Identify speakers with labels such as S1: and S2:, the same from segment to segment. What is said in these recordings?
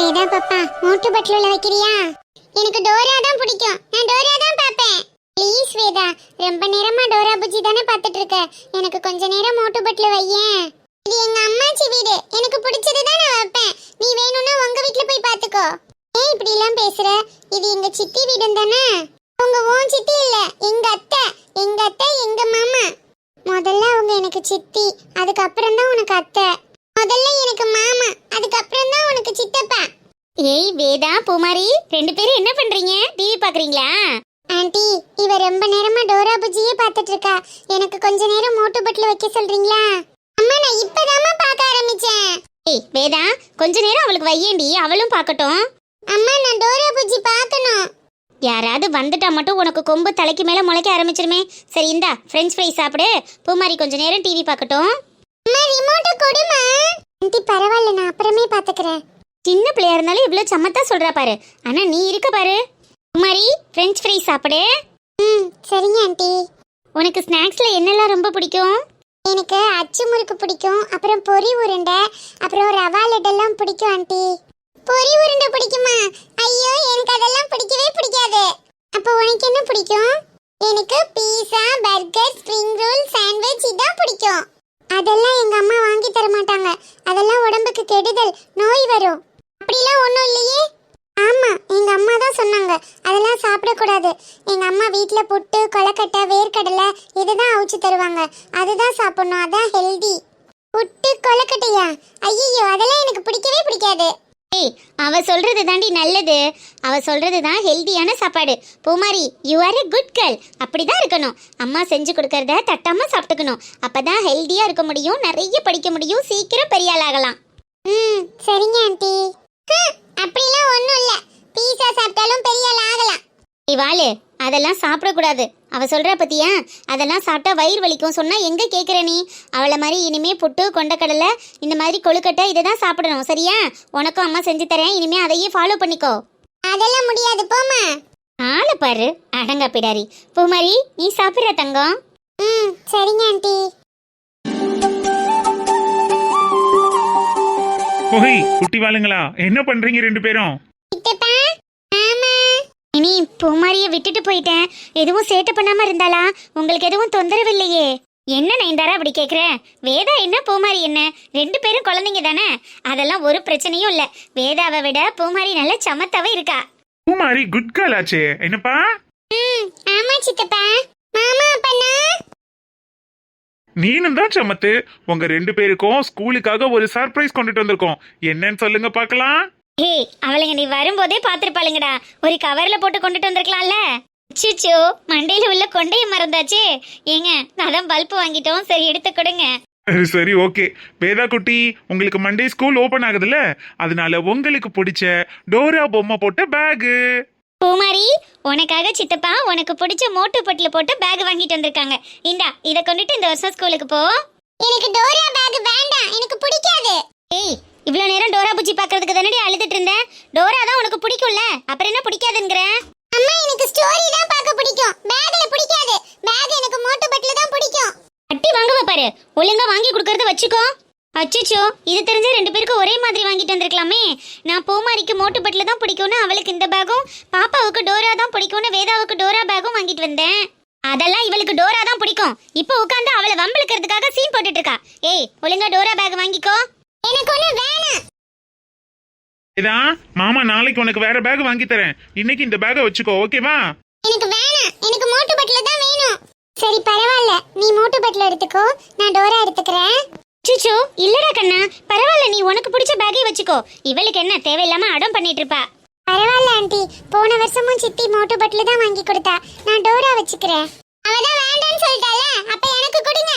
S1: வேதா பாப்பா மோட்டு பட்லூல வைக்கிறியா? எனக்கு டோரா தான் பிடிக்கும். நான் டோரா தான் பாப்பேன். ப்ளீஸ் வேதா, ரொம்ப நேரமா டோரா புஜ்ஜி தானே பார்த்துட்டு இருக்க. எனக்கு கொஞ்ச நேரம் மோட்டு பட்ல வையேன். இது எங்க அம்மாச்சி வீடு. எனக்கு பிடிச்சது தான் நான் வைப்பேன். நீ வேணும்னா உங்க வீட்ல போய் பாத்துக்கோ. ஏன் இப்படி எல்லாம் பேசுற? இது எங்க சித்தி வீடு தானே. அவங்க உன் சித்தி இல்ல, எங்க அத்தை. எங்க அத்தை எங்க மாமா. முதல்ல அவங்க எனக்கு சித்தி, அதுக்கப்புறம் தான் உனக்கு அத்தை. முதல்ல எனக்கு மாமா, அதுக்கப்புறம் தான் உனக்கு சித்தப்பா.
S2: ஏய் வேதா பூமாரி, ரெண்டு பேரும் என்ன பண்றீங்க? டிவி பாக்குறீங்களா?
S1: ஆண்டி, இவ ரொம்ப நேரமா டோரா புஜ்ஜியே பார்த்துட்டு இருக்கா. எனக்கு கொஞ்ச நேரம் மோட்டு பட்ல வைக்க சொல்றீங்களா? அம்மா நான் இப்பதாம்மா பார்க்க ஆரம்பிச்சேன்.
S2: ஏய் வேதா, கொஞ்ச நேரம் அவளுக்கு வையேண்டி, அவளும் பார்க்கட்டும்.
S1: அம்மா நான் டோரா புஜ்ஜி பார்க்கணும்.
S2: யாராவது வந்துட்டா மட்டும் உனக்கு கொம்பு தலைக்கு மேல முளைக்க ஆரம்பிச்சிருமே. சரி இந்தா ஃப்ரெஞ்ச் ஃப்ரை சாப்பிடு. பூமாரி கொஞ்ச நேரம் டிவி பார்க்கட்டும்.
S1: அம்மா ரிமோட் கொடுமா. ஆண்டி பரவாயில்ல, நான் அப்புறமே பாத்துக்கறேன்.
S2: சின்ன பிள்ளையா இருந்தாலும் இவ்வளவு சமத்தா சொல்றா பாரு. ஆனா நீ இருக்க பாரு. பூமாரி ஃப்ரெஞ்ச் ஃப்ரை சாப்பிடு.
S1: சரிங்க ஆண்டி.
S2: உனக்கு ஸ்நாக்ஸ்ல என்னெல்லாம் ரொம்ப பிடிக்கும்?
S1: எனக்கு அச்சு முறுக்கு பிடிக்கும், அப்புறம் பொரி உருண்டை, அப்புறம் ரவா லட்டெல்லாம் பிடிக்கும் ஆண்டி. பொரி உருண்டை பிடிக்குமா? ஐயோ எனக்கு அதெல்லாம் பிடிக்கவே பிடிக்காது. அப்போ உனக்கு என்ன பிடிக்கும்? எனக்கு பீஸா, பர்கர், ஸ்ப்ரிங் ரோல், சாண்ட்விச் இதான் பிடிக்கும். அதெல்லாம் எங்க அம்மா வாங்கி தர மாட்டாங்க. அதெல்லாம் உடம்புக்கு கெடுதல், நோய் வரும். அப்படிலாம் ஒன்றும் இல்லையே. ஆமா, எங்க அம்மா தான் சொன்னாங்க அதெல்லாம் சாப்பிடக்கூடாது. எங்க அம்மா வீட்டில் புட்டு, கொலக்கட்டை, வேர்க்கடலை இதுதான் அவிச்சு தருவாங்க. அதுதான் சாப்பிடணும், அதான் ஹெல்தி. புட்டு கொலக்கட்டையா? ஐயோ அதெல்லாம் எனக்கு பிடிக்கவே பிடிக்காது.
S2: ஏய் அவ சொல்றது தாண்டி நல்லது. அவ சொல்றது தான் ஹெல்தியான சாப்பாடு. Poomari you are a good girl. அப்படிதான் இருக்கணும். அம்மா செஞ்சு கொடுக்கறத தட்டாம சாப்பிட்டுக்கணும். அப்பதான் ஹெல்தியா இருக்க முடியும், நிறைய படிக்க முடியும், சீக்கிரம் பெரிய ஆள் ஆகலாம்.
S1: சரிங்க ஆண்டி. அப்படிலாம் ஒன்றும் இல்லை, பீஸா சாப்பிட்டாலும் பெரிய ஆள் ஆகலாம்.
S2: வாளு அதெல்லாம் சாப்பிடக்கூடாது. அவ சொல்ற பத்தியா, அதெல்லாம் சாப்பிட்டா வயிறு வலிக்கும் சொன்னா எங்க கேக்குற நீ? அவளை மாதிரி இனிமே புட்டு, கொண்டக்கடலை, இந்த மாதிரி கொழுக்கட்டை இதை தான் சாப்பிடணும். சரியா? உனக்கும் அம்மா செஞ்சு தரேன், இனிமே அதையே ஃபாலோ பண்ணிக்கோ.
S1: அதெல்லாம் முடியாது, போமா.
S2: ஆளை பாரு அடங்கா பிடாரி. பூமாரி நீ சாப்பிடுற தங்கம்.
S1: சரிங்க ஆண்டி.
S3: ஓய் குட்டி வாளுங்களா, என்ன பண்றீங்க ரெண்டு பேரும்?
S1: சித்தப்பா, ஆமா.
S2: இனி பூமாரிய விட்டுட்டு போயிட்டேன். எதுவும் சேட்டை பண்ணாம இருந்தாளா? உங்களுக்கு எதுவும் தொந்தரவு இல்லையே? என்ன நைந்தாரா அப்படி கேக்குற? வேதா என்ன பூமாரி என்ன, ரெண்டு பேரும் குழந்தைங்க தானே. அதெல்லாம் ஒரு பிரச்சனையும் இல்ல. வேதாவை விட பூமாரி நல்ல சமத்தாவே இருக்கா.
S3: பூமாரி குட் கேர்ள் ஆச்சே, என்னப்பா?
S1: ஆமா சித்தப்பா. மாமா அப்பனா
S3: நீனும் தான் சமத்து. உங்க ரெண்டு பேருக்கும் ஸ்கூலுக்காக ஒரு சர்ப்ரைஸ் கொண்டுட்டு வந்திருக்கோம். என்னன்னு சொல்லுங்க பாக்கலாம்.
S2: ஏய் அவளுங்க நீ வரும்போதே பாத்துருப்பாளுங்கடா. ஒரு கவர்ல போட்டு கொண்டுட்டு வந்திருக்கலாம்ல. சிச்சோ மண்டையில உள்ள கொண்டைய மறந்தாச்சே. ஏங்க அதான் பல்ப் வாங்கிட்டோம், சரி எடுத்து கொடுங்க.
S3: சரி ஓகே. வேதா குட்டி, உங்களுக்கு மண்டே ஸ்கூல் ஓபன் ஆகுதுல்ல, அதனால உங்களுக்கு பிடிச்ச டோரா பொம்மை போட்ட பேகு.
S2: பூமாரி உனக்காக சித்தப்பா உனக்கு பிடிச்ச மோட்டு பட்டுல போட்டு பேக் வாங்கிட்டு வந்திருக்காங்க. இந்தா இதை கொண்டுட்டு இந்த வருஷம் ஸ்கூலுக்கு போ.
S1: எனக்கு டோரா பேக் வேண்டாம், எனக்கு பிடிக்காது.
S2: ஏய் இவ்வளோ நேரம் டோரா பூச்சி பார்க்கறதுக்கு தானடி அழுதுட்டு இருந்தேன். டோரா தான் உனக்கு பிடிக்கும்ல, அப்புறம் என்ன பிடிக்காதுங்கிற?
S1: அம்மா எனக்கு ஸ்டோரி தான் பார்க்க பிடிக்கும், பேக்ல பிடிக்காது. பேக் எனக்கு மோட்டு பட்ல தான் பிடிக்கும்.
S2: அட்டி வாங்குவ பாரு, ஒழுங்கா வாங்கி கொடுக்கறத வச்சுக்கோ. அச்சோ இது தெரிஞ்ச ரெண்டு பேருக்கும் ஒரே மாதிரி வாங்கிட்டு வந்திருக்கலாமே. நான் பூமாரிக்கு மோட்டு பட்ல தான் பிடிக்கும்னு அவளுக்கு இந்த பேகும், பாப்பாவுக்கு டோரா தான் பிடிக்கும்னு வேதாவுக்கு டோரா பேகும் வாங்கிட்டு வந்தேன். அதெல்லாம் இவளுக்கு டோரா தான் பிடிக்கும். இப்போ உட்காந்து அவளை வம்பளுக்கிறதுக்காக சீன் போட்டுட்டு இருக்கா. ஏய் ஒழுங்கா டோரா பேக் வாங்கிக்கோ.
S1: எனக்கு ஒண்ணு வேணாம்.
S3: இதா மாமா நாளைக்கு உனக்கு வேற பேக் வாங்கி தரேன். இன்னைக்கு இந்த பேக்கை வச்சுக்கோ, ஓகேவா?
S1: எனக்கு வேணாம், எனக்கு மோட்டு பட்ல தான் வேணும். சரி பரவாயில்ல, நீ மோட்டு பட்ல எடுத்துக்கோ, நான் டோரா எடுத்துக்கிறேன்.
S2: சுச்சு இல்லடா கண்ணா, பரவாயில்ல நீ உனக்கு பிடிச்ச பேக்கே வச்சுக்கோ. இவளுக்கு என்ன தேவையில்லாம அடம் பண்ணிட்டு இருப்பா.
S1: பரவாயில்ல ஆண்டி, போன வருஷமும் சித்தி மோட்டு பட்ல தான் வாங்கி கொடுத்தா. நான் டோரா வச்சுக்கிறேன். அவதான் வேண்டான்னு சொல்லிட்டால, அப்ப எனக்கு கொடுங்க.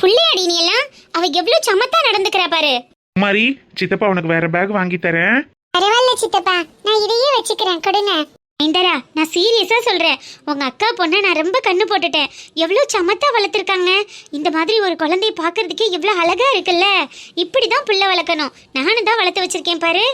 S2: புள்ளையாடி நீ எல்லாம், அவ எவ்வளவு சமத்தா நடந்துக்கிறா பாரு.
S3: பூமாரி சித்தப்பா உனக்கு வேற பேக் வாங்கி தரேன்.
S1: பரவாயில்ல சித்தப்பா, நான் இதையே வச்சுக்கிறேன், கொடுங்க.
S2: ஐந்தரா, நான் சீரியஸா சொல்றேன். உங்க அக்கா பொண்ணை நான் ரொம்ப கண்ணு போட்டுட்டேன். எவ்வளவு சமத்தா வளர்த்துருக்காங்க. இந்த மாதிரி ஒரு குழந்தைய பாக்குறதுக்கே எவ்வளவு அழகா இருக்குல்ல. இப்படிதான் பிள்ளை வளர்க்கணும். நானும் தான் வளர்த்து வச்சிருக்கேன் பாரு.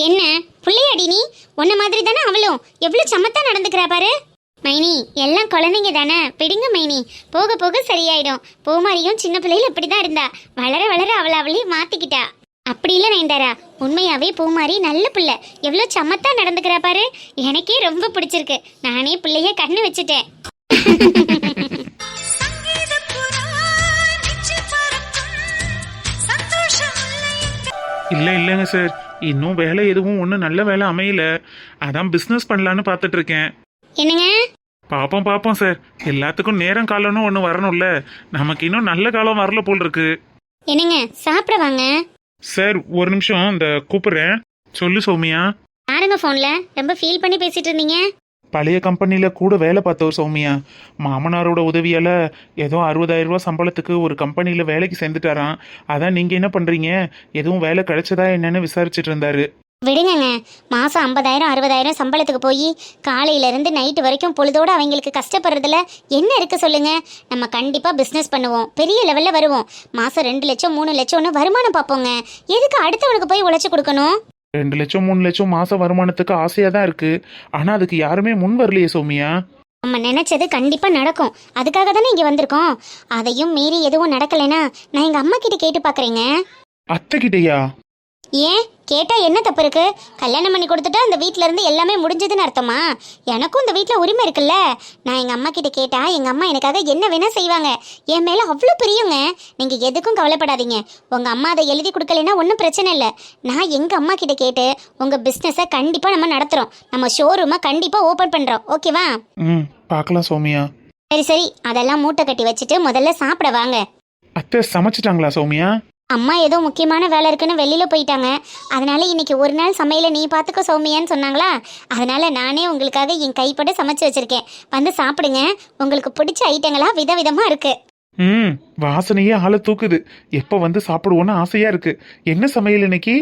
S2: என்ன புள்ளையாடி நீ? உன்ன மாதிரி தானே அவளும். எவ்வளவு சமத்தா நடந்துக்கிறா பாரு. மைனி, எல்லாம் குழந்தைங்க தானே, பிடிங்க மைனி. போக போக சரியாயிடும். பூமாரியும் சின்ன பிள்ளையில இப்படிதான் இருந்தா. வளர வளர அவளே மாத்திக்கிட்டா. அப்படி இல்ல நயன்தாரா, உண்மையாவே பூமாரி நல்ல பிள்ளை. எவ்வளவு சமத்தா நடந்துக்கிறா பாரு. எனக்கே ரொம்ப பிடிச்சிருக்கு. நானே பிள்ளைய கண்ணு வச்சுட்டேன்.
S3: இல்லைங்க சார், இன்னும் வேலை எதுவும் ஒன்றும் நல்ல வேலை அமையல. அதான் பிஸ்னஸ் பண்ணலான்னு பார்த்துட்டு இருக்கேன்.
S2: என்னங்க?
S3: பாப்போம் சார். எல்லாத்துக்கும் நேரம் காலம்னு ஒன்று வரணும்ல. நமக்கு இன்னும் நல்ல காலம் வரல போல் இருக்கு.
S2: என்னங்க சாப்பிட வாங்க.
S3: சார் ஒரு நிமிஷம், இந்த கூப்பிடுறேன். சொல்லு சௌமியா.
S2: யாருங்க போன்ல? ரொம்ப ஃபீல் பண்ணி பேசிட்டு இருந்தீங்க.
S3: பழைய கம்பெனியில் கூட வேலை பார்த்தவர் சௌமியா. மாமனாரோட உதவியால் ஏதோ 60,000 ரூபா சம்பளத்துக்கு ஒரு கம்பெனியில் வேலைக்கு சேர்ந்துட்டாராம். அதான் நீங்கள் என்ன பண்ணுறீங்க, எதுவும் வேலை கிடைச்சதா என்னன்னு விசாரிச்சுட்டு இருந்தாரு.
S2: விடுங்கங்க. மாசம் 50,000 60,000 சம்பளத்துக்கு போய் காலையில இருந்து நைட்டு வரைக்கும் பொழுதோட அவங்களுக்கு கஷ்டப்படுறதுல என்ன இருக்கு சொல்லுங்க. நம்ம கண்டிப்பா பிசினஸ் பண்ணுவோம், பெரிய லெவல்ல வருவோம். மாசம் 2 லட்சம் 3 லட்சம்னு வருமானம் பார்ப்போங்க. எதுக்கு அடுத்தவனுக்கு போய் உழைச்சு கொடுக்கணும்?
S3: 2 லட்சம் 3 லட்சம் மாச வருமானத்துக்கு ஆசையா தான் இருக்கு. ஆனா அதுக்கு யாருமே முன் வரலையே சௌமியா.
S2: நம்ம நினைச்சது கண்டிப்பா நடக்கும். அதுக்காக தானே இங்க வந்திருக்கோம். அதையும் மீறி எதுவும் நடக்கலைன்னா நான் எங்க அம்மா கிட்ட கேட்டு பாக்குறேங்க.
S3: அத்தை கிட்டயா?
S2: ஏன் கேட்டா என்ன தப்பு இருக்கு? கல்யாணம் பண்ணி கொடுத்துட்டா அந்த வீட்ல இருந்து எல்லாமே முடிஞ்சதுன்னு அர்த்தமா? எனக்கும் இந்த வீட்ல உரிமை இருக்குல்ல. நான் எங்க அம்மா கிட்ட கேட்டா எங்க அம்மா எனக்காக என்ன வேணா செய்வாங்க. என் மேல அவ்வளோ பிரியுங்க. நீங்க எதுக்கும் கவலைப்படாதீங்க. உங்க அம்மா அதை எழுதி கொடுக்கலன்னா ஒன்றும் பிரச்சனை இல்லை. நான் எங்க அம்மா கிட்ட கேட்டு உங்க பிசினஸை கண்டிப்பா நம்ம நடத்துறோம். நம்ம ஷோரூமை கண்டிப்பா ஓபன் பண்றோம். ஓகேவா?
S3: பார்க்கலாம் சௌமியா.
S2: சரி அதெல்லாம் மூட்டை கட்டி வச்சுட்டு முதல்ல சாப்பிட வாங்க.
S3: அத்தை சமைச்சிட்டாங்களா சௌமியா?
S2: அம்மா ஏதோ முக்கியமான வேலை இருக்குன்னு வெளியில போயிட்டாங்க. அதனால இன்னைக்கு ஒரு நாள் சமையலை நீ பார்த்துக்க சௌமியான்னு சொன்னாங்களா. அதனால நானே உங்களுக்காக என் கைப்பட சமைச்சு வச்சிருக்கேன். வந்து சாப்பிடுங்க. உங்களுக்கு பிடிச்ச ஐட்டங்களா விதவிதமா இருக்கு.
S3: வாசனையே ஆளை தூக்குது. எப்ப வந்து சாப்பிடுவோன்னு ஆசையா இருக்கு. என்ன சமையல் இன்னைக்கு?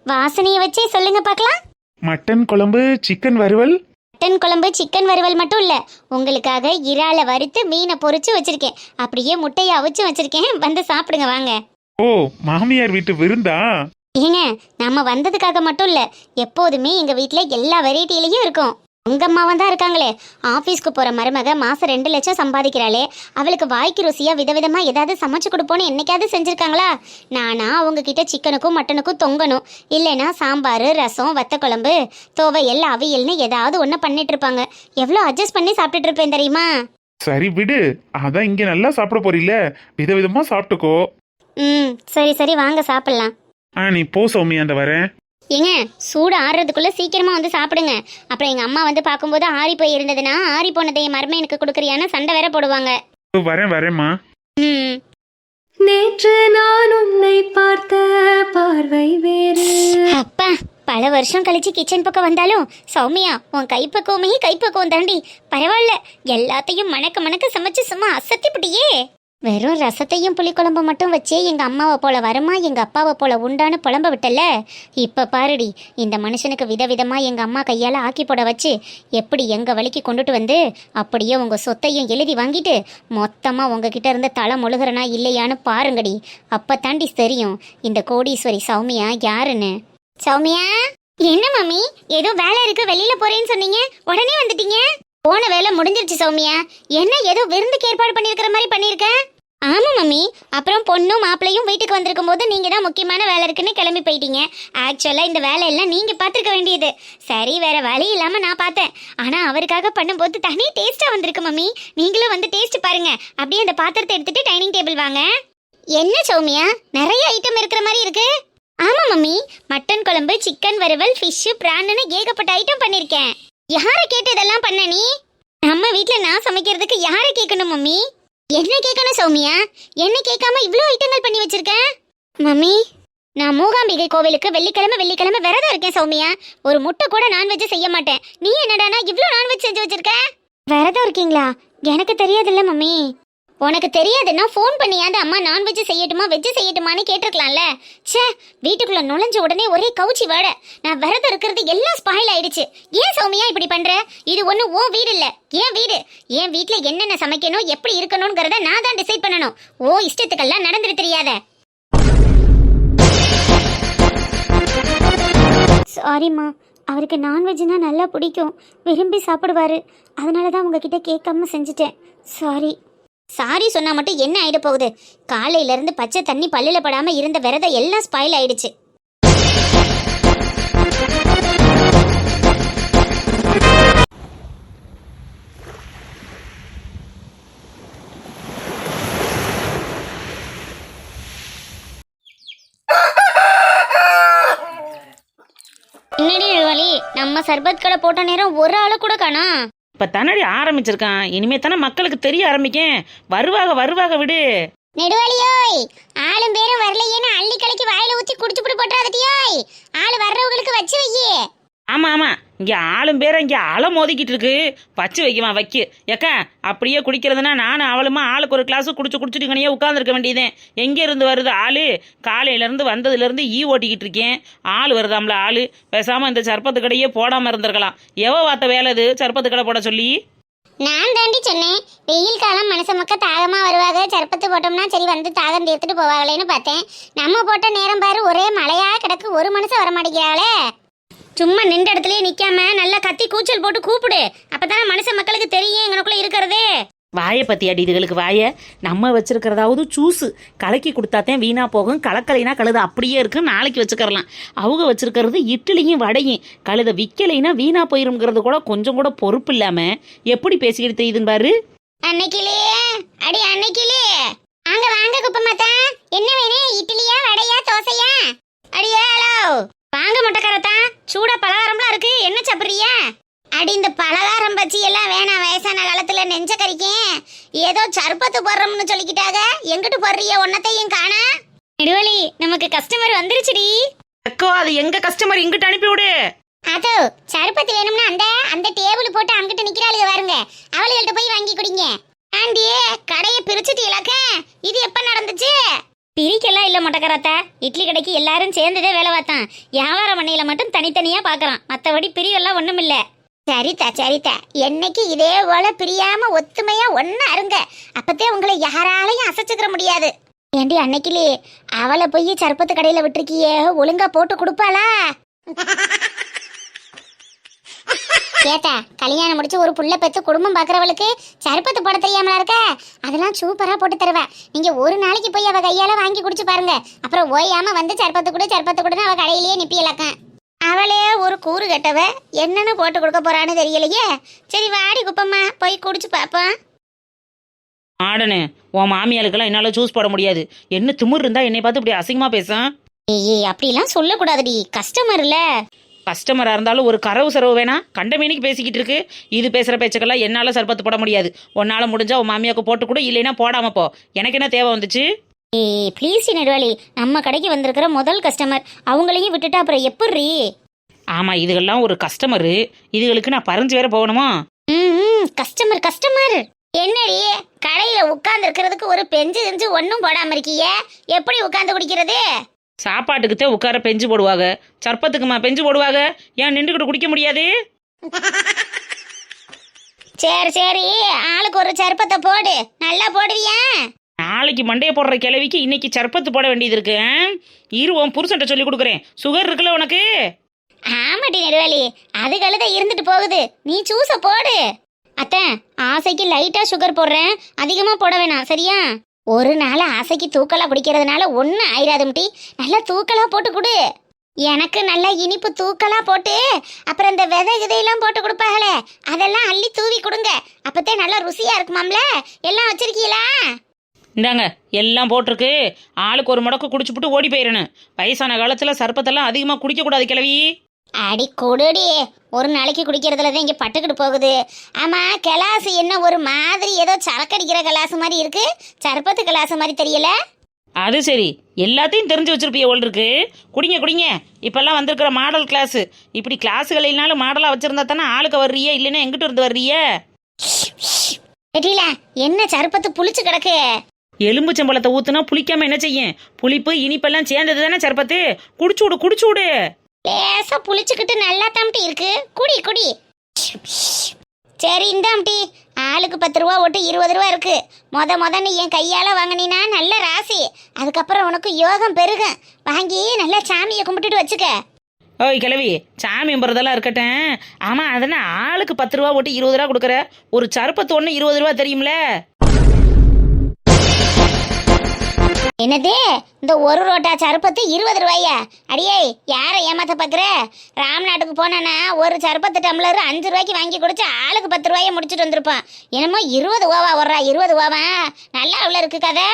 S2: வாசனையை வச்சே சொல்லுங்க பார்க்கலாம்.
S3: மட்டன் குழம்பு, சிக்கன் வறுவல்.
S2: மட்டன் குழம்பு சிக்கன் வறுவல் மட்டும் இல்ல, உங்களுக்காக இறாலை வறுத்து மீனை பொரிச்சு வச்சிருக்கேன். அப்படியே முட்டையை அவிச்சு வச்சிருக்கேன். வந்து சாப்பிடுங்க வாங்க.
S3: ஓ, மாமியார் வீட்டு விருந்தா?
S2: ஏங்க, நம்ம வந்ததுக்காக மட்டும் இல்ல, எப்போதுமே எங்க வீட்டுல எல்லா வெரைட்டிலையும் இருக்கும். உங்க அம்மாவும் தான் இருக்காங்களே. ஆபீஸ்க்கு போற மருமக மாசம் 2 லட்சம் சம்பாதிக்கிறாளே, அவளுக்கு வாய்க்கு ருசியா விதவிதமா ஏதாவது சமைச்சு கொடுப்போன்னு என்னைக்காவது செஞ்சிருக்காங்களா? நானா அவங்க கிட்ட சிக்கனுக்கும் மட்டனுக்கும் தொங்கணும், இல்லைன்னா சாம்பார், ரசம், வத்த குழம்பு, துவையல், அவியல்னு ஏதாவது ஒண்ணு பண்ணிட்டு இருப்பாங்க. எவ்வளோ அட்ஜஸ்ட் பண்ணி சாப்பிட்டுட்டு இருப்பேன் தெரியுமா?
S3: சரி விடு, அதான் இங்க நல்லா சாப்பிட போறீல, விதவிதமா சாப்பிட்டுக்கோ.
S2: சரி வாங்க சாப்பிடலாம்.
S3: நீ போ சௌமியா, அந்த வரேன்.
S2: ஏங்க, சூடு ஆறுறதுக்குள்ள சீக்கிரமா வந்து சாப்பிடுங்க. அப்புறம் எங்க அம்மா வந்து பார்க்கும்போது ஆறி போய் இருந்ததுன்னா ஆறி போனதை என் மருமை எனக்கு கொடுக்குறியான்னு சண்டை வேற போடுவாங்க.
S3: வரேம்மா.
S4: நேற்று நான் உன்னை பார்த்த பார்வை வேறு.
S2: அப்பா, பல வருஷம் கழிச்சு கிச்சன் பக்கம் வந்தாலும் சௌமியா உன் கைப்பக்குவமே கைப்பக்குவம் தாண்டி. பரவாயில்ல, எல்லாத்தையும் மணக்க மணக்க சமைச்சு சும்மா அசத்திப்பட்டியே. வெறும் ரசத்தையும் புளிக்குழம்பு மட்டும் வச்சே எங்க அம்மாவை போல வருமா, எங்க அப்பாவை போல உண்டான்னு புலம்ப விட்டல. இப்ப பாருடி, இந்த மனுஷனுக்கு விதவிதமா எங்க அம்மா கையால ஆக்கி போட வச்சு எப்படி எங்க வழிக்கு கொண்டுட்டு வந்து அப்படியே உங்க சொத்தையும் எழுதி வாங்கிட்டு மொத்தமா உங்ககிட்ட இருந்து தலை முழுகிறனா இல்லையான்னு பாருங்கடி. அப்ப தாண்டி தெரியும் இந்த கோடீஸ்வரி சௌமியா யாருன்னு. சௌமியா, என்ன மம்மி, ஏதோ வேலை இருக்கு வெளியில போறேன்னு சொன்னீங்க, உடனே வந்துட்டீங்க? போன வேலை முடிஞ்சிருச்சு சௌமியா. என்ன ஏதோ விருந்துக்கு ஏற்பாடு பண்ணிருக்கிற மாதிரி பண்ணிருக்க? ஆமா மம்மி, அப்புறம் பொண்ணும் மாப்பிள்ளையும் வீட்டுக்கு வந்திருக்கும் போது நீங்க தான் முக்கியமான வேலை இருக்குன்னு கிளம்பி போயிட்டீங்க. ஆக்சுவலா இந்த வேலையெல்லாம் நீங்க பாத்துருக்க வேண்டியது. சரி, வேற வழி இல்லாம நான் பார்த்தேன். ஆனா அவருக்காக பண்ணும்போது தனி டேஸ்டா வந்திருக்கு மம்மி. நீங்களும் வந்து டேஸ்ட் பாருங்க. அப்படியே அந்த பாத்திரத்தை எடுத்துட்டு டைனிங் டேபிள் வாங்க. என்ன சௌமியா, நிறைய ஐட்டம் இருக்கிற மாதிரி இருக்கு. ஆமா மம்மி, மட்டன் குழம்பு, சிக்கன் வறுவல், ஃபிஷ், பிரான்னு ஏகப்பட்ட ஐட்டம் பண்ணிருக்கேன். யாரை கேட்டு இதெல்லாம் பண்ண நீ? நம்ம வீட்டுல நான் சமைக்கிறதுக்கு யாரை கேட்கணும் மம்மி? என்ன கேட்கணும் சௌமியா? என்ன கேட்காம இவ்ளோ ஐட்டங்கள் பண்ணி வச்சிருக்கேன்? மம்மி, நான் மூகாம்பிகை கோவிலுக்கு வெள்ளிக்கிழமை விரதம் இருக்கேன் சௌமியா. ஒரு முட்டை கூட நான்வெஜ் செய்ய மாட்டேன். நீ என்னடானா இவ்ளோ நான்வெஜ் செஞ்சு வச்சிருக்க? விரதம் இருக்கீங்களா? எனக்கு தெரியாதுல்ல மம்மி. உனக்கு தெரியாதுன்னா ஃபோன் பண்ணியாவது அம்மா நான்வெஜ் செய்யட்டுமா வெஜ் செய்யட்டுமான்னு கேட்டிருக்கலாம்ல. ச்சே, வீட்டுக்குள்ள நுழைஞ்ச உடனே ஒரே கவுச்சி வேட. நான் விரதம் இருக்கிறது எல்லாம் ஸ்பாயில் ஆயிடுச்சு. ஏன் சௌமியா இப்படி பண்ற? இது ஒண்ணு உன் வீடு இல்ல, என் வீடு. என் வீட்டுல என்னென்ன சமைக்கணும் எப்படி இருக்கணும்ங்கிறத நான் தான் டிசைட் பண்ணணும். ஓ இஷ்டத்துக்கெல்லாம் நடந்துட தெரியாத. சாரிம்மா, அவருக்கு நான்வெஜ்னா நல்லா பிடிக்கும், விரும்பி சாப்பிடுவாரு. அதனால தான் உங்ககிட்ட கேட்காம செஞ்சுட்டேன். சாரி. சாரி சொன்னா மட்டும் என்ன ஆயிட போகுது? காலையில இருந்து பச்சை தண்ணி பல்லுல படாம இருந்த விரதம் எல்லாம் ஸ்பாயில் ஆயிடுச்சு. என்னடி வழி, நம்ம சர்பத் கடை போட்ட நேரம் ஒரு ஆளு கூட காணோம்.
S5: இப்ப தானடி ஆரம்பிச்சிருக்கான், இனிமே தானே மக்களுக்கு தெரிய ஆரம்பிக்கேன். வருவாக விடு.
S1: நெடுவாளியோய், ஆளும் பேரும் வரலையேன்னு அள்ளி கலக்கி வாயில ஊத்தி குடிச்சுப்புட்டு போட்டுறாதட்டியோய். ஆள் வர்றவங்களுக்கு வச்சு வையே.
S5: ஆமா இங்க ஆளும் பேர இங்க அலை மோதிக்கிட்டு இருக்கு. வச்சு வைக்கு. ஏக்கா அப்படியே குடிக்கிறதுனா நானும் அவளுமா ஆளுக்கு ஒரு கிளாஸ் குடிச்சுட்டு கனியே உட்காந்துருக்க வேண்டியதேன். எங்க இருந்து வருது ஆளு? காலையில இருந்து வந்ததுல இருந்து ஓட்டிக்கிட்டு இருக்கேன். ஆள் வருதாம்ல ஆளு. பேசாம இந்த சர்பத்து கடையே போடாம இருந்திருக்கலாம். பார்த்த வேலை இது சர்பத்து கடை போட சொல்லி?
S1: நான் தாண்டி சொன்னேன், வெயில் காலம் மனுஷ மக்கள் தாகமா வருவாங்க, சர்பத்து போட்டோம்னா சரி வந்து தாகம் தீர்த்துட்டு போவாங்களேன்னு பார்த்தேன். நம்ம போட்ட நேரம் பாரு, ஒரே மழையா கிடக்கு, ஒரு மனுஷன் வர மாட்டேங்கிறாளே.
S2: சும்மா நின்ற இடத்துலயே நிக்காம நல்லா கத்தி கூச்சல் போட்டு கூப்பிடு. அப்பதானே மனுஷ மக்களுக்கு தெரியும் எங்களுக்குள்ள இருக்கிறது.
S5: வாயை பத்தி அடி இதுகளுக்கு வாய. நம்ம வச்சிருக்கிறதாவது ஜூஸு கலக்கி கொடுத்தாத்தேன் வீணா போகும். கலக்கலைனா கழுத அப்படியே இருக்கு, நாளைக்கு வச்சுக்கிறலாம். அவங்க வச்சிருக்கிறது இட்லியும் வடையும். கழுத விற்கலைனா வீணா போயிருங்கிறது கூட கொஞ்சம் கூட பொறுப்பு இல்லாம எப்படி பேசிக்கிட்டு தெரியுதுன்னு பாரு.
S1: அன்னைக்கிலே அடி அன்னைக்கிலே, வாங்க குப்பமாத்தா, என்ன வேணும்? இட்லியா வடையா தோசையா?
S2: அடியே ஹலோ, வாங்க முட்டைக்காரத்தா, சூடா பலகாரம்லாம் இருக்கு, என்ன சாப்பிடுறியா?
S1: அடி இந்த பலகாரம் பச்சி எல்லாம் வேணாம், வயசான காலத்துல நெஞ்ச கறிக்கேன். ஏதோ சர்பத்து போடுறோம்னு சொல்லிக்கிட்டாங்க, எங்கிட்டு போடுறிய? ஒன்னத்தையும் காணா.
S2: நெடுவலி, நமக்கு கஸ்டமர் வந்துருச்சுடி.
S5: அக்கோ அது எங்க கஸ்டமர், இங்கிட்டு அனுப்பி விடு.
S1: அதோ சர்பத்து வேணும்னா அந்த டேபிள் போட்டு அங்கிட்டு நிக்கிறாளுங்க பாருங்க, அவளுகள்ட்ட போய் வாங்கி குடிங்க. ஆண்டியே கடையை பிரிச்சுட்டீங்களாக்க? இது எப்ப நடந்துச்சு?
S2: பிரிக்கெல்லாம் இல்ல முட்டைக்காரத்தா, இட்லி கடைக்கு எல்லாரும் சேர்ந்ததே வேலை பார்த்தான். வியாபார மண்ணையில மட்டும் தனித்தனியா பாக்கலாம், மத்தபடி பிரியெல்லாம் ஒண்ணும் இல்ல.
S1: சரிதா, என்னைக்கு இதே போல பிரியாம ஒத்துமையா ஒன்னா இருங்க, அப்பத்தே உங்களை யாராலையும் அசைச்சுக்கிற முடியாது. ஏண்டி அன்னைக்கிலே அவளை போய் சர்பத்து கடையில விட்டுருக்கியே, ஒழுங்கா போட்டு கொடுப்பாளா? கேட்டா கல்யாணம் முடிச்சு ஒரு புள்ள பெத்து குடும்பம் பாக்குறவளுக்கு சர்பத்து போட தெரியாமலா இருக்க? அதெல்லாம் சூப்பரா போட்டு தருவேன். நீங்க ஒரு நாளைக்கு போய் அவ கையால வாங்கி குடிச்சு பாருங்க, அப்புறம் ஓயாம வந்து சர்பத்து கூடன்னு அவ கடையிலேயே நிப்பியலாக்க. அவளே ஒரு கூறு கட்டவ, என்னன்னு போட்டு கொடுக்க போறான்னு தெரியலையே. சரி வாடி குப்பம்மா, போய் குடிச்சு பாப்போம்.
S5: ஆடனு உன் மாமியாளுக்கெல்லாம் என்னால ஜூஸ் போட முடியாது. என்ன திமிர் இருந்தா என்னை பார்த்து இப்படி அசிங்கமா பேசும்?
S2: ஏய் அப்படிலாம் சொல்லக்கூடாதுடி, கஸ்டமர்ல.
S5: கஸ்டமரா இருந்தாலும் ஒரு கரவு செரவு வேணா, கண்டமேனிக்கு பேசிக்கிட்டு இருக்கு. இது பேசுற பேச்சுக்கெல்லாம் என்னால சர்பத்து போட முடியாது. உன்னால முடிஞ்சா உன் மாமியாக்கு போட்டு கூட, இல்லைன்னா போடாம போ. எனக்கு என்ன தேவை வந்துச்சு?
S2: ஏய் ப்ளீஸ் நெடுவாளி, நம்ம கடைக்கு வந்திருக்கிற முதல் கஸ்டமர், அவங்களையும் விட்டுட்டா அப்புறம் எப்படி?
S5: ஆமா இதுகெல்லாம் ஒரு கஸ்டமரு, இதுகளுக்கு நான் பறிஞ்சு வேற போகணுமா?
S2: கஸ்டமர்
S1: என்னடி கடையில உட்கார்ந்து இருக்கிறதுக்கு ஒரு பெஞ்சு ஒன்னும் போடாம இருக்கீங்க, எப்படி உட்கார்ந்து குடிக்கிறது?
S5: சாப்பாட்டுக்குத்தான் உட்கார பெஞ்சு போடுவாங்க, சர்பத்துக்குமா பெஞ்சு போடுவாங்க? ஏன் நின்றுக்கிட்டு குடிக்க முடியாது?
S1: சரி ஆளுக்கு ஒரு சர்பத்தை போடு, நல்லா போடுவியா?
S5: நாளைக்கு மண்டைய போடுற கிழவிக்கு இன்னைக்கு சர்பத்து போட வேண்டியது இருக்கு. உன் புருஷன்ட்ட சொல்லி கொடுக்குறேன். சுகர் இருக்குல்ல உனக்கு?
S1: ஆமாட்டி நெடுவாளி, அது கழுத இருந்துட்டு போகுது, நீ ஜூஸ போடு.
S2: அத்தை, ஆசைக்கு லைட்டா சுகர் போடுறேன், அதிகமா போட வேணாம் சரியா?
S1: ஒரு நாள் ஆசைக்கு தூக்கலா குடிக்கிறதுனால ஒன்னும் ஆயிராதும்டி, நல்லா தூக்கலா போட்டு குடு. எனக்கு நல்லா இனிப்பு தூக்கலா போட்டு, அப்புறம் இந்த விதை கிதையெல்லாம் போட்டு கொடுப்பாங்களே, அதெல்லாம் அள்ளி தூவி கொடுங்க, அப்பத்தே நல்லா ருசியா இருக்குமாம்ல. எல்லாம் வச்சிருக்கீங்களா?
S5: இந்தாங்க எல்லாம் போட்டிருக்கு. ஆளுக்கு ஒரு முடக்கு குடிச்சுப்புட்டு ஓடி போயிடணும். வயசான காலத்துல சர்பத்தெல்லாம் அதிகமா குடிக்க கூடாது கிழவி.
S1: அடி கொடுடி, ஒரு நாளைக்கு குடிக்கிறதுல தான் இங்க பட்டுக்கிட்டு போகுது. ஆமா கிளாஸ் என்ன ஒரு மாதிரி ஏதோ சரக்கடிக்கிற கிளாஸ் மாதிரி இருக்கு, சர்பத்து கிளாஸ் மாதிரி தெரியல.
S5: அது சரி, எல்லாத்தையும் தெரிஞ்சு வச்சிருப்பிய ஓல் இருக்கு. குடிங்க. இப்பெல்லாம் வந்திருக்கிற மாடல் கிளாஸ். இப்படி கிளாஸுகள் இல்லைனாலும் மாடலா வச்சிருந்தா தானே ஆளுக்கு வர்றிய, இல்லைன்னா எங்கிட்ட இருந்து வர்றிய?
S2: எட்டில என்ன சருப்பத்து புளிச்சு கிடக்கு?
S5: எலும்பு சம்பளத்தை ஊத்துனா புளிக்காம என்ன செய்யும்? புளிப்பு இனிப்பெல்லாம் சேர்ந்தது தானே சர்பத்து. குடிச்சு விடு குடிச்சு விடு.
S2: லேசா புளிச்சுக்கிட்டு நல்லா தாம்டி இருக்கு. குடி குடி. சரி இந்தாம்டி, ஆளுக்கு 10 ரூபா ஓட்டு 20 ரூபா இருக்கு. மொதன்னு என் கையால வாங்கினா நல்ல ராசி. அதுக்கப்புறம் உனக்கு யோகம் பெருகும். வாங்கி நல்லா சாமியை கும்பிட்டுட்டு வச்சுக்க.
S5: ஓய் கிழவி, சாமி கும்பிட்றதெல்லாம் இருக்கட்டும். ஆமா அதனா ஆளுக்கு 10 ரூபா ஓட்டு 20 ரூபா கொடுக்குற. ஒரு சர்பத்து ஒன்று 20 ரூபா தெரியும்ல?
S2: என்னது இந்த ஒரு ரோட்டா சருப்பத்து 20 ரூபாயா? அடியே யாரை ஏமாத்த பாக்குற? ராம்நாட்டுக்கு போனா ஒரு சருப்பத்து டம்ளர் 5 ரூபாய்க்கு வாங்கி குடிச்சு ஆளுக்கு 10 ரூபாயை முடிச்சுட்டு வந்திருப்பான். என்னமோ 20 ரூபாவா வர்றா? 20 ரூபாவா? நல்லா அவ்வளோ இருக்கு கதை.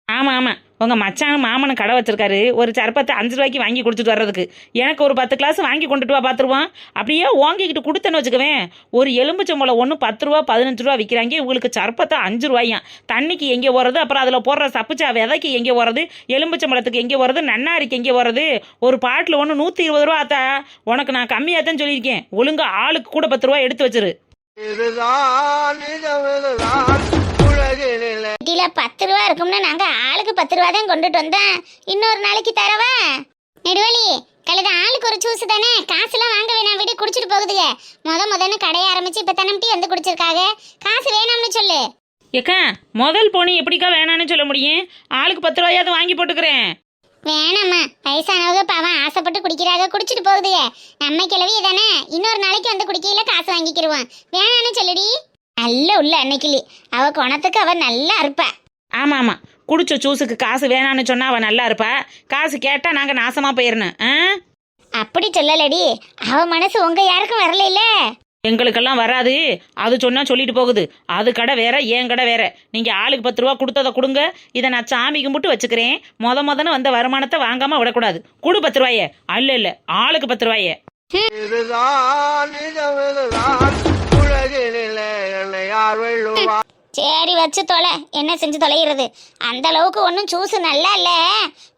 S5: ஆமா ஆமா, உங்க மச்சான் மாமனும் கடை வச்சிருக்காரு. ஒரு சர்பத்தை 5 ரூபாய்க்கு வாங்கி குடிச்சிட்டு வர்றதுக்கு எனக்கு ஒரு 10 கிளாஸ் வாங்கி கொண்டுட்டு வா பார்த்துருவான். அப்படியே வாங்கிக்கிட்டு கொடுத்தேன்னு வச்சுக்குவேன். ஒரு எலும்புச்சம்பளம் ஒன்று 10 ரூபா 15 ரூபா விற்கிறாங்க. இவங்களுக்கு சர்பத்தை 5 ரூபாயாம். தண்ணிக்கு எங்கே போகிறது, அப்புறம் அதில் போடுற சப்புச்சா விதைக்கு எங்கே போகிறது, எலும்புச்சம்பளத்துக்கு எங்கே போகிறது, நன்னாரிக்கு எங்கே போகிறது. ஒரு பாட்டில் ஒன்று 120 ரூபா ஆத்தா. உனக்கு நான் கம்மியாகத்தான் சொல்லியிருக்கேன். ஒழுங்கா ஆளுக்கு கூட 10 ரூபா எடுத்து வச்சிரு.
S2: 10 ரூபா இருக்கும்னு நாங்க ஆளுக்கு 10 ரூபா தான் கொண்டுட்டு வந்தேன். இன்னொரு நாளைக்கு தரவா? நெடுவலி கழுத ஆளுக்கு ஒரு ஜூஸ் தானே, காசுலாம் வாங்க வேணாம், விட குடிச்சிட்டு போகுதுங்க. முதன்னு கடையை ஆரம்பிச்சு இப்ப தனம்டி வந்து குடிச்சிருக்காங்க. காசு வேணாம்னு சொல்லு.
S5: ஏக்கா முதல் போனி எப்படிக்கா வேணான்னு சொல்ல முடியும்? ஆளுக்கு 10 ரூபாயாவது வாங்கி போட்டுக்கிறேன்.
S2: வேணாம்மா, வயசானவங்க பாவம் ஆசைப்பட்டு குடிக்கிறாங்க, குடிச்சிட்டு போகுதுங்க. நம்ம கிளவி தானே, இன்னொரு நாளைக்கு வந்து குடிக்கையில காசு வாங்கிக்கிருவான். வேணான்னு சொல்லுடி. நல்ல உள்ள அன்னைக்கிளி, அவ குணத்துக்கு அவ நல்லா இருப்பா.
S5: ஆமா ஆமா, குடிச்ச ஜூஸுக்கு காசு வேணான்னு சொன்னா அவ நல்லா இருப்பா. காசு கேட்டா நாங்க நாசமா போயிடணும்.
S2: அப்படி சொல்லலடி, அவ மனசு உங்க யாருக்கும் வரல.
S5: எங்களுக்கெல்லாம் வராது. அது சொன்னா சொல்லிட்டு போகுது. அது கடை வேற, என் கடை வேற. நீங்க ஆளுக்கு 10 ரூபா கொடுத்ததை கொடுங்க. இதை நான் சாமி கும்பிட்டு வச்சுக்கிறேன். முதன்னு வந்த வருமானத்தை வாங்காம விடக்கூடாது. குடு 10 ரூபாயே. அல்ல ஆளுக்கு 10 ரூபாயே.
S2: சரி வச்சு தொலை, என்ன செஞ்சு தொலைகிறது? அந்த அளவுக்கு ஒன்றும் ஜூஸ் நல்லா இல்ல.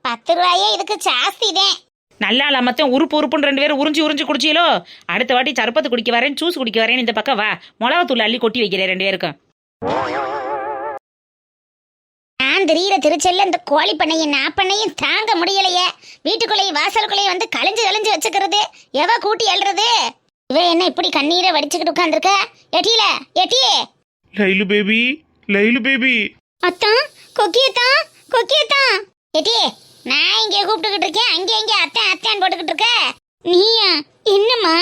S2: 10 ரூபாயே இதுக்கு ஜாஸ்தி தான்.
S5: நல்லா இல்லாமத்தான் உறுப்புன்னு 2 பேரும் உறிஞ்சி குடிச்சீங்களோ. அடுத்த வாட்டி சர்பத்து குடிக்க வரேன், ஜூஸ் குடிக்க வரேன். இந்த பக்கம் வா, மிளகாத்தூள் அள்ளி கொட்டி வைக்கிறேன் 2 பேருக்கும்.
S2: நான் திடீர திருச்செல்ல இந்த கோழி பண்ணையும் நாப்பண்ணையும் தாங்க முடியலையே. வீட்டுக்குள்ளேயும் வாசலுக்குள்ளேயும் வந்து கழிஞ்சு வச்சுக்கிறது. எவ கூட்டி எழுறது? இவ என்ன இப்படி கண்ணீரை வடிச்சுக்கிட்டு உட்காந்துருக்க? எட்டியில எட்டியே
S3: லைலு பேபி, லைலு பேபி.
S2: அத்தான் கொக்கியத்தான் எட்டியே, நான் இங்கே கூப்பிட்டுக்கிட்டு இருக்கேன், அங்கே அத்தான் போட்டுக்கிட்டு இருக்க. நீயா? என்னம்மா?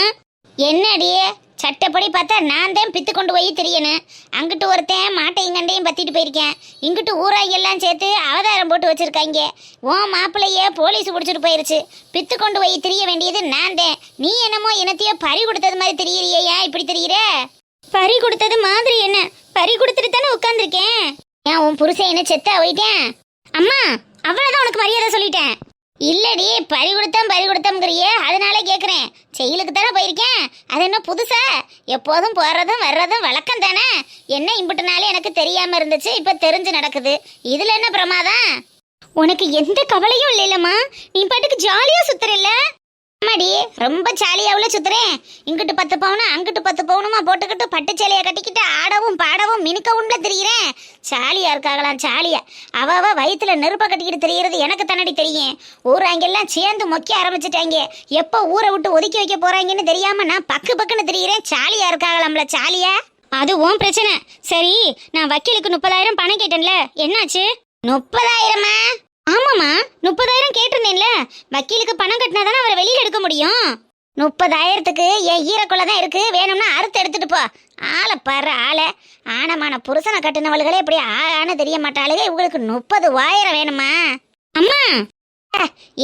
S2: என்னடியே சட்டப்படி பார்த்தா நான் தான் பித்து கொண்டு போய் தெரியணும். அங்கிட்டு ஒருத்தன் மாட்டையும் கண்டையும் பத்திட்டு போயிருக்கேன். இங்கிட்டு ஊராகி எல்லாம் சேர்த்து அவதாரம் போட்டு வச்சிருக்காங்க. ஓ மாப்பிள்ளையே போலீஸ் பிடிச்சிட்டு போயிருச்சு. பித்து கொண்டு போய் தெரிய வேண்டியது நான் தான். நீ என்னமோ என்னத்தையோ பறி கொடுத்தது மாதிரி தெரியறியே. ஏன் இப்படி தெரியுற? பறி கொடுத்தது மாதிரி என்ன? பறி கொடுத்துட்டு தானே உட்காந்துருக்கேன். ஏன் உன் புருஷன் என்ன செத்தா போயிட்டேன்? அம்மா அவ்வளவுதான், உனக்கு மரியாதை சொல்லிட்டேன். இல்லடி, பறி கொடுத்தோம்ங்கிறியே, அதனால கேக்குறேன். செயலுக்கு தானே போயிருக்கேன். அது என்ன புதுசா? எப்போதும் போறதும் வர்றதும் வழக்கம் தானே. என்ன இம்புட்டுனாலே எனக்கு தெரியாம இருந்துச்சு, இப்ப தெரிஞ்சு நடக்குது. இதுல என்ன பிரமாதம்? உனக்கு எந்த கவலையும் இல்லைல்லம்மா, நீ பாட்டுக்கு ஜாலியா சுத்துறல்ல. ஆமாடி, ரொம்ப ஜாலியாவுல சுத்துறேன். இங்கிட்டு 10 பவுனு அங்கிட்டு 10 பவுனுமா போட்டுக்கிட்டு பட்டு சேலையை கட்டிக்கிட்டு ஆடவும் பாடவும் மினுக்கவும்ல தெரியுறேன். ஜாலியா இருக்காங்களாம் ஜாலியா. அவ வயிற்றுல நெருப்ப கட்டிக்கிட்டு தெரியறது எனக்கு தானடி தெரியும். ஊராங்கெல்லாம் சேர்ந்து மொக்க ஆரம்பிச்சுட்டாங்க. எப்போ ஊரை விட்டு ஒதுக்கி வைக்க போறாங்கன்னு தெரியாம நான் பக்குன்னு தெரியுறேன். ஜாலியா இருக்காங்களாம்ல ஜாலியா. அது உன் பிரச்சனை. சரி, நான் வக்கீலுக்கு 30,000 பணம் கேட்டேன்ல, என்னாச்சு? 30,000? ஆமாம்மா, 30,000 கேட்டிருந்தேன்ல. வக்கீலுக்கு பணம் கட்டினாதானே அவரை வெளியில எடுக்க முடியும். 30,000க்கு என் ஈரக்குள்ளதான் இருக்கு, வேணும்னா அறுத்து எடுத்துட்டு போ. ஆளை பாரு ஆளை. ஆனமான புருஷனை கட்டினவளுகளே இப்படி ஆளான்னு தெரிய மாட்டாளுங்க. இவங்களுக்கு 30,000 வேணுமா? அம்மா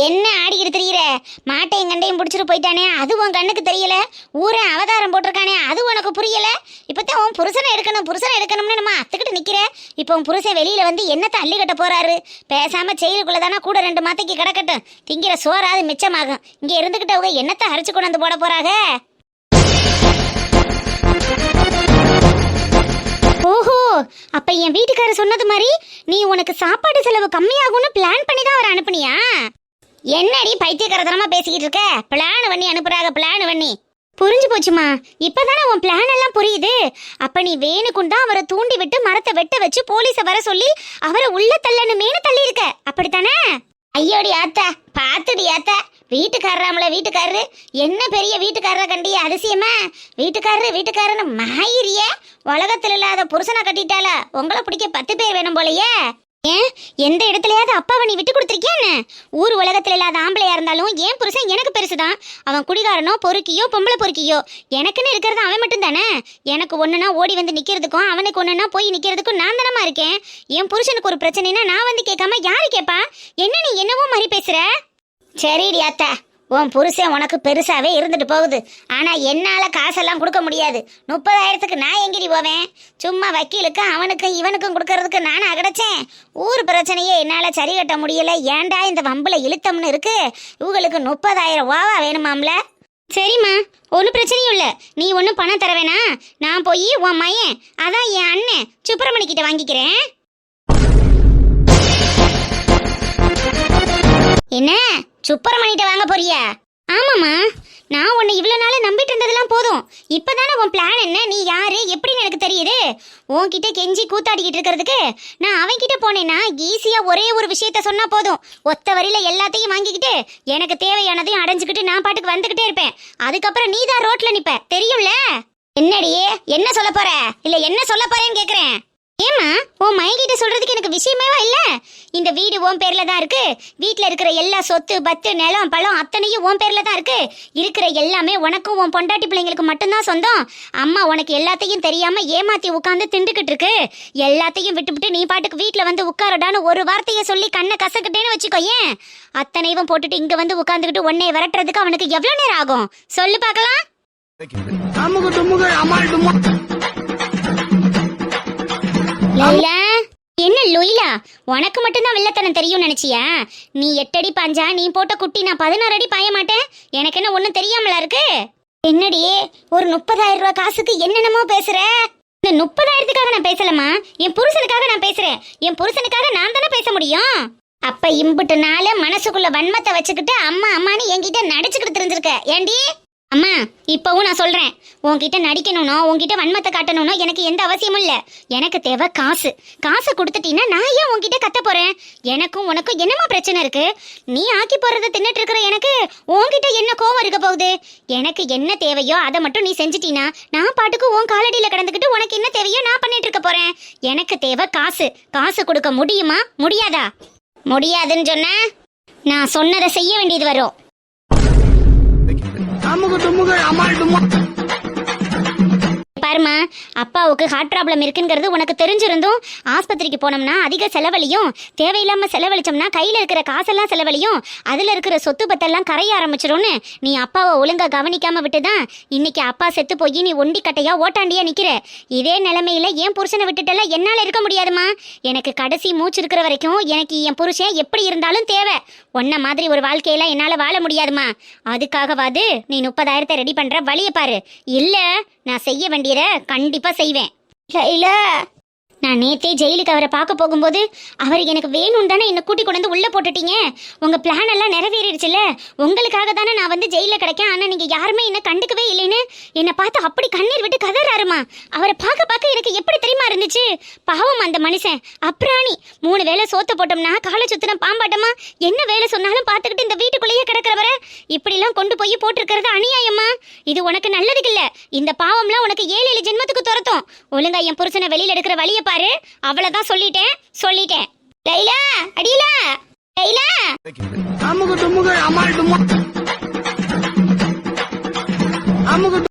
S2: என்ன ஆடிக்கிட்டு தெரியற? மாட்டையும் கண்டையும் பிடிச்சிட்டு போயிட்டானே, அது உன் கண்ணுக்கு தெரியல. ஊரை அவதாரம் போட்டிருக்கானே, அது உனக்கு புரியல. இப்பதான் உன் புருஷனை எடுக்கணும்னு நம்ம அத்துக்கிட்டு நிக்கிற. இப்போ உன் புருஷன் வெளியில வந்து என்னத்தை அள்ளி கட்ட போறாரு? பேசாம செயலுக்குள்ளதானா கூட 2 மாத்தைக்கு கிடக்கட்டும். திங்கிற சோறாது மிச்சமாகும். இங்க இருந்துகிட்டு அவங்க என்னத்தை அரைச்சு கொண்டு வந்து போட போறாங்க? ஓஹோ, அப்ப என் வீட்டுக்காரர் சொன்னது மாதிரி நீ உனக்கு சாப்பாடு செலவு கம்மியாகும்னு பிளான் பண்ணி தான் அவரை அனுப்புனியா? என்னடி பைத்தியக்காரத்தனமா பேசிக்கிட்டு இருக்க? பிளான் பண்ணி அனுப்புறாங்க, பிளான் பண்ணி. புரிஞ்சு போச்சுமா, இப்பதானே உன் பிளான் எல்லாம் புரியுது. அப்ப நீ வேணுக்குண்டா அவரை தூண்டி விட்டு மரத்தை வெட்ட வச்சு போலீஸ வர சொல்லி அவரை உள்ள தள்ளணுமேனு தள்ளி இருக்க, அப்படித்தானே? ஐயோடி ஆத்தா, பாத்துடி ஆத்தா, வீட்டுக்காரராமல வீட்டுக்காரரு, என்ன பெரிய வீட்டுக்காரரை கண்டிய அதிசயமா? வீட்டுக்காரருன்னு மாயிரிய, உலகத்துல இல்லாத புருஷனை கட்டிட்டால, உங்களை பிடிக்க 10 பேர் வேணும் போலயே. ஏன் எந்த இடத்துலயாவது அப்பாவை நீ விட்டு கொடுத்துருக்கியான்னு? ஊர் உலகத்துல இல்லாத ஆம்பளையா இருந்தாலும் ஏன் புருஷன் எனக்கு பெருசுதான். அவன் குடிகாரனோ பொறுக்கியோ பொம்பளை பொறுக்கியோ, எனக்குன்னு இருக்கிறது அவன் மட்டும் தானே. எனக்கு ஒண்ணுனா ஓடி வந்து நிக்கிறதுக்கும் அவனுக்கு ஒண்ணுனா போய் நிக்கிறதுக்கும் நான் தானமா இருக்கேன். என் புருஷனுக்கு ஒரு பிரச்சனைனா நான் வந்து கேட்காம யாரு கேட்பா? என்ன நீ என்னவோ மாதிரி பேசுற? சரிடி அத்தா, உன் புருஷன் உனக்கு பெருசாவே இருந்துட்டு போகுது. ஆனா என்னால காசெல்லாம் கொடுக்க முடியாது. 30,000க்கு நான் எங்கிரி போவேன்? சும்மா வக்கீலுக்கு அவனுக்கும் இவனுக்கும் கொடுக்கறதுக்கு நானா கிடைச்சேன்? ஊர் பிரச்சனையே என்னால சரி கட்ட முடியல. ஏன்டா இந்த வம்புல இழுத்தம்னு இருக்கு. இவங்களுக்கு 30,000 ஓவா வேணுமாம்ல? சரிம்மா, ஒன்றும் பிரச்சனையும் இல்லை. நீ ஒன்றும் பணம் தர வேணா. நான் போய் உன் மயன், அதான் என் அண்ணன் சுப்பிரமணி கிட்ட வாங்கிக்கிறேன். என்ன சுப்பிரமணிட்ட வாங்க போறியா? ஆமாம்மா, நான் உன்னை இவ்வளோ நாள நம்பிட்டு இருந்ததெல்லாம் போதும். இப்போதானே உன் பிளான் என்ன, நீ யாரு எப்படின்னு எனக்கு தெரியுது. உன்கிட்ட கெஞ்சி கூத்தாடிக்கிட்டு இருக்கிறதுக்கு நான் அவன்கிட்ட போனேன்னா ஈஸியாக ஒரே ஒரு விஷயத்த சொன்னா போதும். ஒத்த வரியில எல்லாத்தையும் வாங்கிக்கிட்டு எனக்கு தேவையானதையும் அடைஞ்சுக்கிட்டு நான் பாட்டுக்கு வந்துகிட்டே இருப்பேன். அதுக்கப்புறம் நீ தான் ரோட்ல நிப்ப, தெரியும்ல? என்னடியே, என்ன சொல்ல போற? இல்ல என்ன சொல்ல போறேன்னு கேக்குறேன். ஏமா, உன் மைகிட்ட சொல்றதுக்கு எனக்கு விஷயமேவா இல்ல? இந்த வீடு உன் பேர்ல தான் இருக்கு. வீட்டுல இருக்கிற எல்லா சொத்து பத்து நிலம் பழம் அத்தனையும் உன் பேர்ல தான் இருக்கு. இருக்கிற எல்லாமே உனக்கும் உன் பொண்டாட்டி பிள்ளைங்களுக்கு மட்டும்தான் சொந்தம். அம்மா உனக்கு எல்லாத்தையும் தெரியாம ஏமாத்தி உட்காந்து திண்டுக்கிட்டு இருக்கு. எல்லாத்தையும் விட்டுவிட்டு நீ பாட்டுக்கு வீட்டுல வந்து உட்காரடான்னு ஒரு வார்த்தையை சொல்லி கண்ணை கசக்கிட்டேன்னு வச்சுக்கோ. ஏன் அத்தனையும் போட்டுட்டு இங்க வந்து உட்காந்துக்கிட்டு உன்னை விரட்டுறதுக்கு அவனுக்கு எவ்வளவு நேரம் ஆகும் சொல்லு பாக்கலாம்? லைலா, என்ன லொயிலா, உனக்கு மட்டும்தான் வில்லத்தனம் தெரியும் நினைச்சியா? நீ 8 அடி பாஞ்சா நீ போட்ட குட்டி நான் 16 அடி பாய மாட்டேன். எனக்கு என்ன ஒண்ணும் தெரியாமலா இருக்கு? என்னடி ஒரு 30,000 ரூபாய் காசுக்கு என்னென்னமோ பேசுற? இந்த 30,000த்துக்காக நான் பேசலமா, என் புருஷனுக்காக நான் பேசுறேன். என் புருஷனுக்காக நான் தானே பேச முடியும். அப்ப இம்புட்டு நாள மனசுக்குள்ள வன்மத்தை வச்சுக்கிட்டு அம்மா அம்மான்னு என்கிட்ட நடிச்சுக்கிட்டு தெரிஞ்சிருக்க ஏண்டி? அம்மா, இப்பவும் நான் சொல்றேன், உன்கிட்ட நடிக்கணும்னோ உன்கிட்ட வன்மத்தை காட்டணும்னோ எனக்கு எந்த அவசியமும் இல்ல. எனக்கு தேவை காசு. காசை கொடுத்துட்டீங்கன்னா நான் ஏன் உன்கிட்ட கத்த போறேன்? எனக்கும் உனக்கும் என்னமா பிரச்சனை இருக்கு? நீ ஆக்கி போறத தின்னுட்டு இருக்கிற எனக்கு உன்கிட்ட என்ன கோவம் இருக்க போகுது? எனக்கு என்ன தேவையோ அதை மட்டும் நீ செஞ்சிட்டீனா நான் பாட்டுக்கு உன் காலடியில கிடந்துக்கிட்டு உனக்கு என்ன தேவையோ நான் பண்ணிட்டு இருக்க போறேன். எனக்கு தேவை காசு. காசு கொடுக்க முடியுமா முடியாதா? முடியாதுன்னு சொன்ன நான் சொன்னதை செய்ய வேண்டியது வரும். பாருமா, அப்பாவுக்கு ஹார்ட் ப்ராப்ளம் இருக்குங்கிறது உனக்கு தெரிஞ்சிருந்தும் ஆஸ்பத்திரிக்கு போனோம்னா அதிக செலவழியும், தேவையில்லாம செலவழிச்சோம்னா கையில இருக்கிற காசெல்லாம் செலவழியும், அதுல இருக்கிற சொத்து பத்தெல்லாம் கரைய ஆரம்பிச்சிரும்னு நீ அப்பாவை ஒழுங்கா கவனிக்காம விட்டுதான் இன்னைக்கு அப்பா செத்து போய் நீ ஒண்டி கட்டையா ஓட்டாண்டியா நிக்கிற. இதே நிலைமையில என் புருஷனை விட்டுட்டெல்லாம் என்னால இருக்க முடியாதுமா. எனக்கு கடைசி மூச்சு இருக்கிற வரைக்கும் எனக்கு என் புருஷன் எப்படி இருந்தாலும் தேவை. உன்ன மாதிரி ஒரு வாழ்க்கையெல்லாம் என்னால வாழ முடியாதுமா. அதுக்காகவாது நீ 30,000 ரெடி பண்ற வழியை பாரு. இல்ல நான் செய்ய வேண்டியதை கண்டிப்பா செய்வேன். இல்ல, நான் நேத்தே ஜெயிலுக்கு அவரை பார்க்க போகும்போது அவர் எனக்கு வேணும் தானே என்னை கூட்டி கொண்டு வந்து உள்ள போட்டுட்டீங்க. உங்க பிளான் எல்லாம் நிறைவேறிடுச்சுல்ல. உங்களுக்காக தானே நான் வந்து ஜெயில கிடைக்கேன். ஆனா நீங்க யாருமே என்ன கண்டுக்கவே இல்லைன்னு என்னை பார்த்து அப்படி கண்ணீர் விட்டு கதறாருமா. அவரை பார்க்க எனக்கு எப்படி தெரியுமா இருந்துச்சு? பாவம் அந்த மனுஷன் அப்ராணி. 3 வேளை சோத்த போட்டோம்னா காலை சுத்தின பாம்பாட்டமா என்ன வேலை சொன்னாலும் பார்த்துக்கிட்டு இந்த வீட்டுக்குள்ளேயே கிடக்கிறவரை இப்படிலாம் கொண்டு போய் போட்டிருக்கிறது அநியாயமா? இது உனக்கு நல்லதுக்கு இல்ல. இந்த பாவம்லாம் உனக்கு 7 ஜென்மத்துக்கு துரத்தும். ஒழுங்கா என் புருஷனை வெளியில எடுக்கிற வழியை பாரு. அவ்வளவுதான் சொல்லிட்டேன். லைலா, அடியிலா, லைலா.